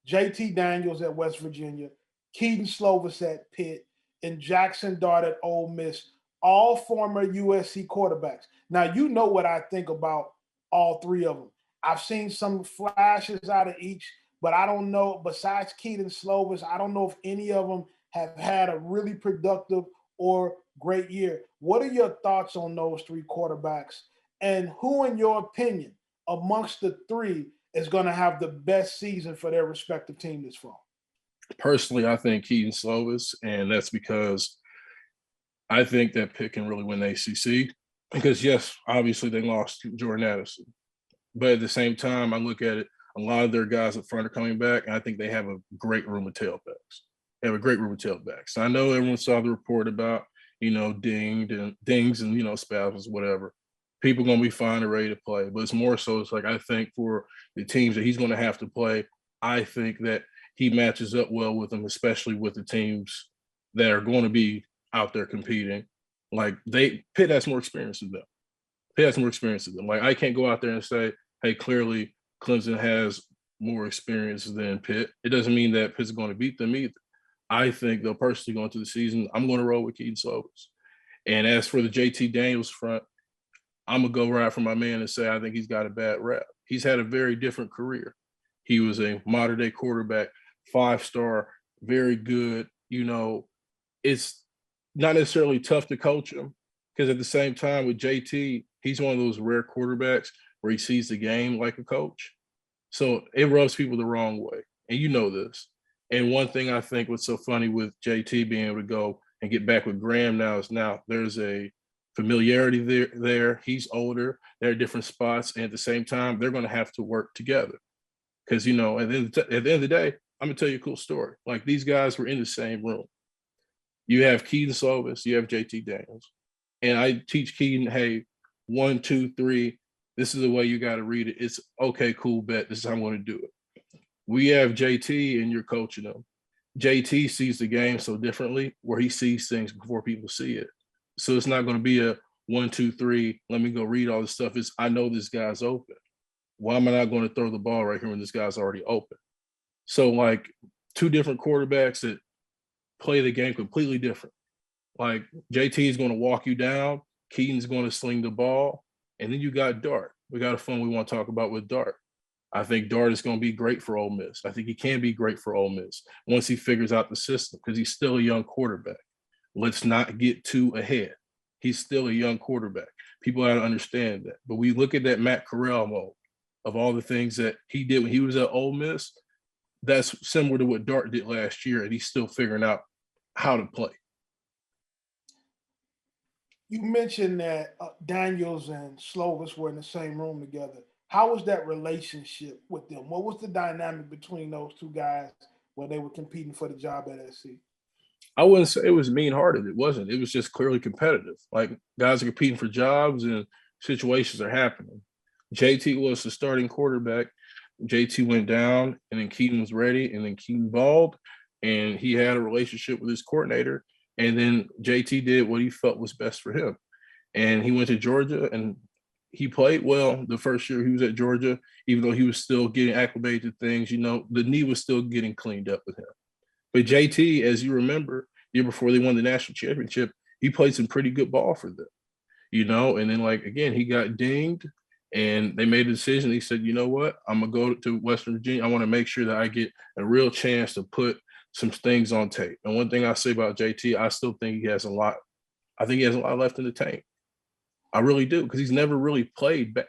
JT Daniels at West Virginia, Kedon Slovis at Pitt, and Jaxson Dart at Ole Miss, all former USC quarterbacks. Now, you know what I think about all three of them. I've seen some flashes out of each, but I don't know. Besides Kedon Slovis, I don't know if any of them have had a really productive or great year. What are your thoughts on those three quarterbacks? And who, in your opinion, amongst the three is going to have the best season for their respective team this fall? Personally, I think Kedon Slovis, and that's because I think that Pitt can really win the ACC. Because yes, obviously they lost Jordan Addison, but at the same time, I look at it. A lot of their guys up front are coming back, and I think they have a great room of tailbacks. They have a great room of tailbacks. I know everyone saw the report about dings and spasms, whatever. People gonna be fine and ready to play, but it's more so. It's like I think for the teams that he's going to have to play, I think that he matches up well with them, especially with the teams that are going to be out there competing. Like Pitt has more experience than them. Pitt has more experience than them. Like I can't go out there and say, hey, clearly Clemson has more experience than Pitt. It doesn't mean that Pitt's going to beat them either. I think they'll personally go into the season, I'm going to roll with Kedon Slovis. And as for the JT Daniels front, I'm going to go right for my man and say I think he's got a bad rap. He's had a very different career. He was a modern-day quarterback, 5-star, very good. It's not necessarily tough to coach him because at the same time with JT, he's one of those rare quarterbacks where he sees the game like a coach. So it rubs people the wrong way. And you know this. And one thing I think what's so funny with JT being able to go and get back with Graham now is there's a familiarity there. He's older. They're at different spots. And at the same time, they're going to have to work together. Because, at the end of the day, I'm going to tell you a cool story. Like these guys were in the same room. You have Kedon Slovis, you have JT Daniels. And I teach Kedon, hey, 1, 2, 3, this is the way you got to read it. It's okay, cool, bet. This is how I'm going to do it. We have JT and you're coaching him. JT sees the game so differently where he sees things before people see it. So it's not going to be a 1, 2, 3, let me go read all this stuff. It's I know this guy's open. Why am I not going to throw the ball right here when this guy's already open? So like two different quarterbacks that play the game completely different. Like JT is going to walk you down. Kedon's going to sling the ball. And then you got Dart. We got a fun we want to talk about with Dart. I think Dart is going to be great for Ole Miss. I think he can be great for Ole Miss once he figures out the system because he's still a young quarterback. Let's not get too ahead. He's still a young quarterback. People got to understand that. But we look at that Matt Corral mode of all the things that he did when he was at Ole Miss. That's similar to what Dart did last year, and he's still figuring out how to play. You mentioned that Daniels and Slovis were in the same room together. How was that relationship with them? What was the dynamic between those two guys when they were competing for the job at SC? I wouldn't say it was mean-hearted. It wasn't. It was just clearly competitive. Like guys are competing for jobs and situations are happening. JT was the starting quarterback. JT went down, and then Kedon was ready, and then Kedon balled, and he had a relationship with his coordinator. And then JT did what he felt was best for him. And he went to Georgia, and he played well the first year he was at Georgia, even though he was still getting acclimated to things. The knee was still getting cleaned up with him. But JT, as you remember, year before they won the national championship, he played some pretty good ball for them. And then, again, he got dinged, and they made a decision. He said, you know what? I'm going to go to Western Virginia. I want to make sure that I get a real chance to put some things on tape. And one thing I say about JT, I still think he has a lot. I think he has a lot left in the tank. I really do, because he's never really played bad.